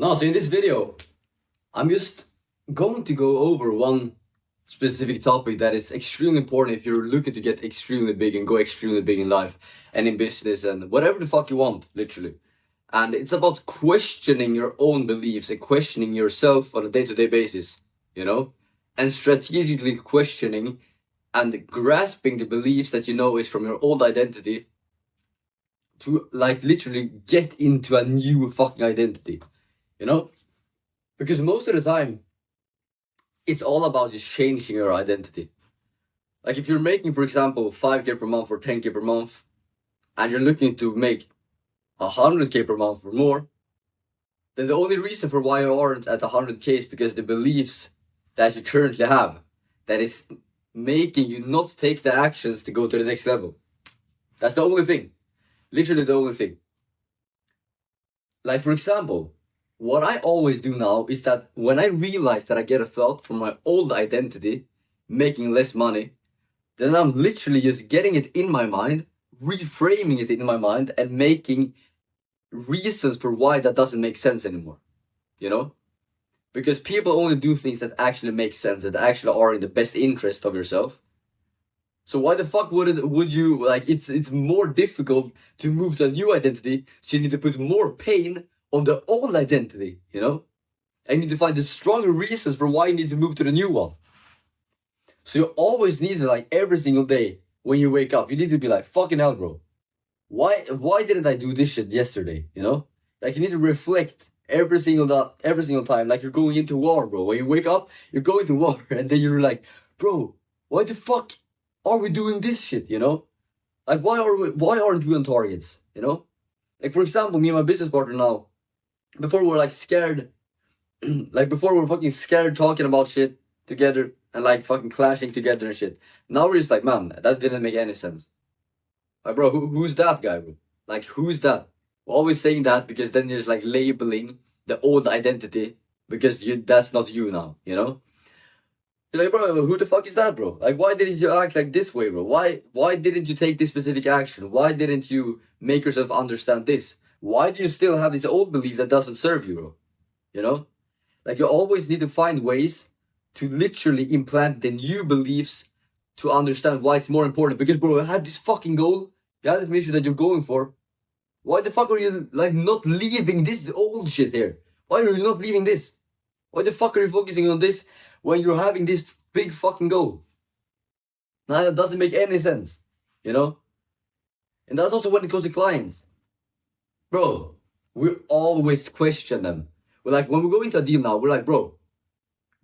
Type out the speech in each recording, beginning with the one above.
No, so in this video, I'm just going to go over one specific topic that is extremely important if you're looking to get extremely big and go extremely big in life and in business and whatever the fuck you want, literally. And it's about questioning your own beliefs and questioning yourself on a day-to-day basis, you know? And strategically questioning and grasping the beliefs that you know is from your old identity to like literally get into a new fucking identity, you know? Because most of the time, it's all about just changing your identity. Like if you're making, for example, 5K per month or 10K per month, and you're looking to make 100K per month or more, then the only reason for why you aren't at 100K is because the beliefs that you currently have that is making you not take the actions to go to the next level. That's the only thing. Literally the only thing. Like for example, what I always do now is that when I realize that I get a thought from my old identity, making less money, then I'm literally just getting it in my mind, reframing it in my mind, and making reasons for why that doesn't make sense anymore. You know? Because people only do things that actually make sense, that actually are in the best interest of yourself. So why the fuck would you like it's more difficult to move to a new identity, so you need to put more pain on the old identity, you know? And you need to find the stronger reasons for why you need to move to the new one. So you always need to, like, every single day when you wake up, you need to be like, fucking hell, bro. Why didn't I do this shit yesterday? You know? Like you need to reflect every single time, like you're going into war, bro. When you wake up, you're going to war, and then you're like, bro, why the fuck are we doing this shit, you know? Like why aren't we on targets? You know? Like for example, me and my business partner now, before we're like scared, like before we're fucking scared talking about shit together and like fucking clashing together and shit. Now we're just like, man, that didn't make any sense. Like, bro, who's that guy, bro? Like, who's that? We're always saying that because then there's like labeling the old identity because that's not you now, you know? You're like, bro, who the fuck is that, bro? Like, why didn't you act like this way, bro? Why didn't you take this specific action? Why didn't you make yourself understand this? Why do you still have this old belief that doesn't serve you, bro? You know? Like, you always need to find ways to literally implant the new beliefs to understand why it's more important. Because, bro, you have this fucking goal, you have this mission that you're going for. Why the fuck are you, like, not leaving this old shit here? Why are you not leaving this? Why the fuck are you focusing on this when you're having this big fucking goal? Now, that doesn't make any sense, you know? And that's also when it comes to clients. Bro, we always question them. We're like, when we go into a deal now, we're like, bro,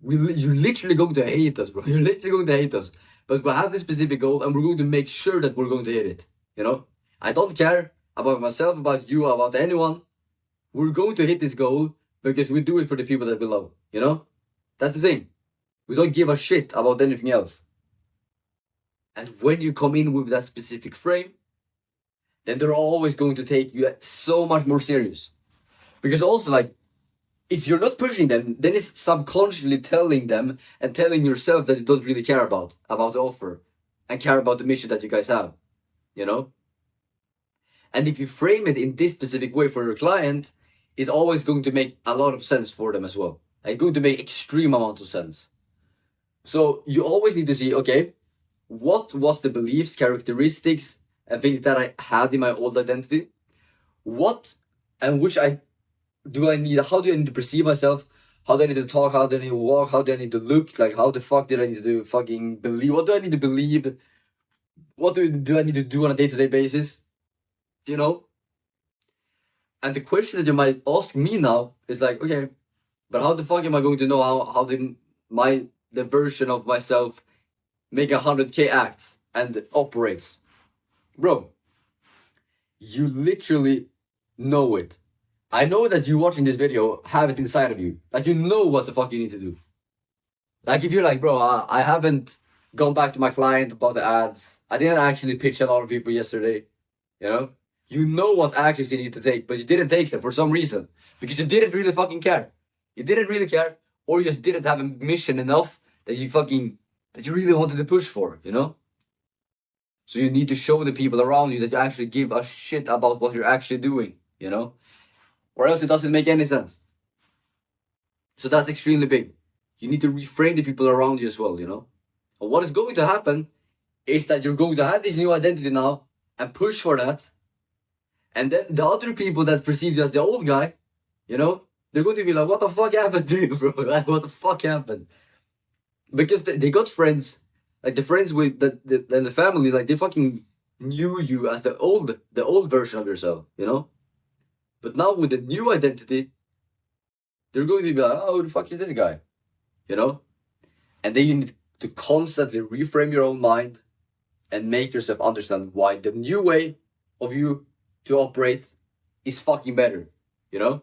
you're literally going to hate us, bro. You're literally going to hate us. But we have this specific goal and we're going to make sure that we're going to hit it, you know? I don't care about myself, about you, about anyone. We're going to hit this goal because we do it for the people that we love, you know? That's the thing. We don't give a shit about anything else. And when you come in with that specific frame, then they're always going to take you so much more serious. Because also, like, if you're not pushing them, then it's subconsciously telling them and telling yourself that you don't really care about the offer and care about the mission that you guys have, you know? And if you frame it in this specific way for your client, it's always going to make a lot of sense for them as well. It's going to make extreme amount of sense. So you always need to see, okay, what was the beliefs, characteristics, and things that I had in my old identity? What and which how do I need to perceive myself? How do I need to talk? How do I need to walk? How do I need to look? Like, how the fuck did I need to fucking believe? What do I need to believe? What do I need to do on a day-to-day basis? You know? And the question that you might ask me now is like, okay, but how the fuck am I going to know how the version of myself make 100K acts and operates? Bro, you literally know it. I know that you watching this video have it inside of you. Like, you know what the fuck you need to do. Like, if you're like, bro, I haven't gone back to my client about the ads. I didn't actually pitch a lot of people yesterday. You know? You know what actions you need to take, but you didn't take them for some reason. Because you didn't really fucking care. You didn't really care, or you just didn't have a mission enough that you really wanted to push for, you know? So you need to show the people around you that you actually give a shit about what you're actually doing, you know? Or else it doesn't make any sense. So that's extremely big. You need to reframe the people around you as well, you know? And what is going to happen is that you're going to have this new identity now and push for that. And then the other people that perceive you as the old guy, you know, they're going to be like, what the fuck happened to you, bro? Like, what the fuck happened? Because they got friends, like the friends with the family, like they fucking knew you as the old version of yourself, you know? But now with the new identity, they're going to be like, oh, who the fuck is this guy? You know? And then you need to constantly reframe your own mind and make yourself understand why the new way of you to operate is fucking better, you know?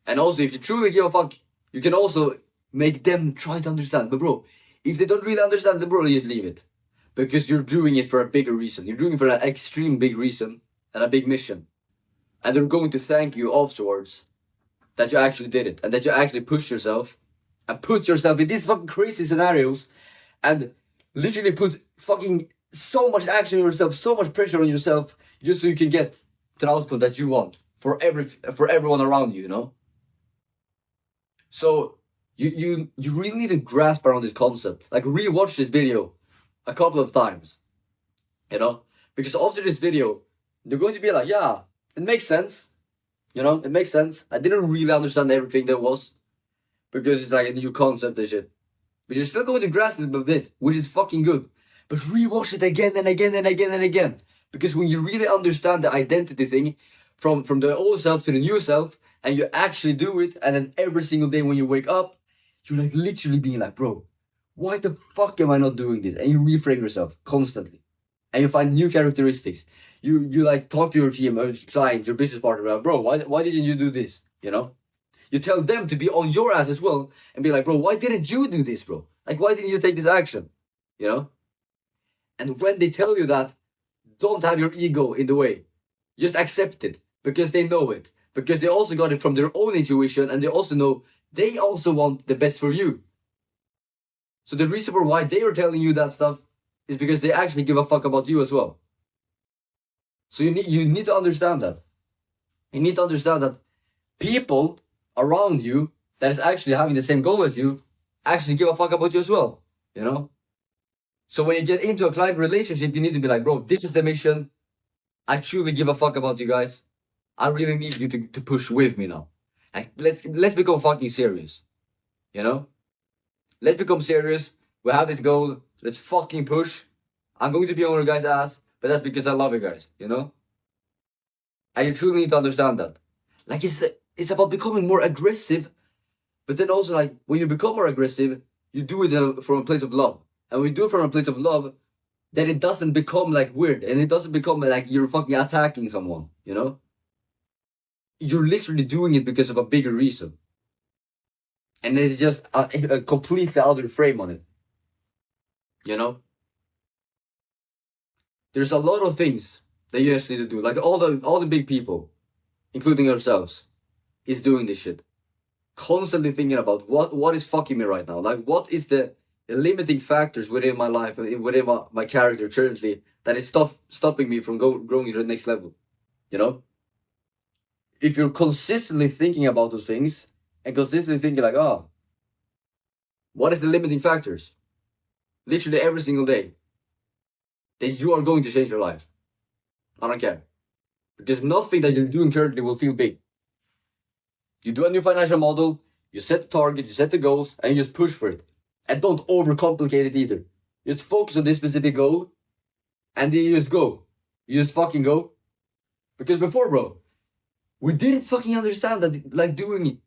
And also, if you truly give a fuck, you can also make them try to understand. But bro, if they don't really understand, then bro, just leave it. Because you're doing it for a bigger reason. You're doing it for an extreme big reason and a big mission. And they're going to thank you afterwards that you actually did it and that you actually pushed yourself and put yourself in these fucking crazy scenarios and literally put fucking so much action on yourself, so much pressure on yourself, just so you can get the outcome that you want for everyone around you, you know? So you really need to grasp around this concept. Like rewatch this video a couple of times, you know? Because after this video, you're going to be like, yeah, it makes sense. You know, it makes sense. I didn't really understand everything there was because it's like a new concept and shit. But you're still going to grasp it a bit, which is fucking good. But rewatch it again and again and again and again. Because when you really understand the identity thing from the old self to the new self, and you actually do it, and then every single day when you wake up, you're like literally being like, bro, why the fuck am I not doing this? And you reframe yourself constantly. And you find new characteristics. You like talk to your team, or your client, your business partner, like, bro, why didn't you do this? You know? You tell them to be on your ass as well and be like, bro, why didn't you do this, bro? Like, why didn't you take this action? You know? And when they tell you that, don't have your ego in the way. Just accept it because they know it. Because they also got it from their own intuition and they also know they also want the best for you. So the reason for why they are telling you that stuff is because they actually give a fuck about you as well. So you need to understand that. You need to understand that people around you that is actually having the same goal as you actually give a fuck about you as well, you know? So when you get into a client relationship, you need to be like, bro, this is the mission. I truly give a fuck about you guys. I really need you to push with me now. Like, let's become fucking serious, you know? Let's become serious. We have this goal. Let's fucking push. I'm going to be on your guys' ass, but that's because I love you guys, you know? And you truly need to understand that. Like, it's about becoming more aggressive, but then also, like, when you become more aggressive, you do it from a place of love. And when you do it from a place of love, then it doesn't become, like, weird. And it doesn't become, like, you're fucking attacking someone, you know? You're literally doing it because of a bigger reason. And it's just a completely other frame on it. You know? There's a lot of things that you just need to do. Like all the big people, including yourselves, is doing this shit. Constantly thinking about what is fucking me right now. Like what is the limiting factors within my life and within my character currently that is stopping me from growing to the next level. You know? If you're consistently thinking about those things and consistently thinking like, oh, what is the limiting factors? Literally every single day. Then you are going to change your life. I don't care. Because nothing that you're doing currently will feel big. You do a new financial model, you set the target, you set the goals, and you just push for it. And don't overcomplicate it either. Just focus on this specific goal, and then you just go. You just fucking go. Because before, bro, we didn't fucking understand that, like doing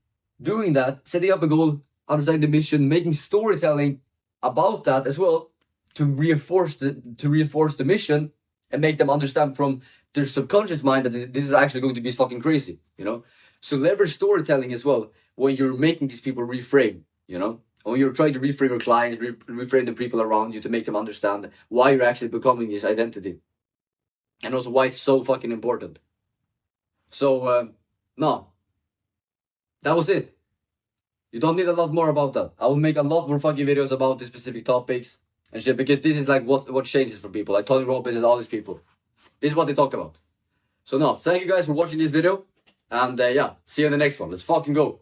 that, setting up a goal, understanding the mission, making storytelling about that as well, to reinforce the mission and make them understand from their subconscious mind that this is actually going to be fucking crazy, you know? So leverage storytelling as well when you're making these people reframe, you know? When you're trying to reframe your clients, reframe the people around you to make them understand why you're actually becoming this identity. And also why it's so fucking important. So, no. That was it. You don't need a lot more about that. I will make a lot more fucking videos about these specific topics and shit, because this is like what changes for people. Like Tony Robbins and all these people. This is what they talk about. So no, thank you guys for watching this video. And yeah, see you in the next one. Let's fucking go.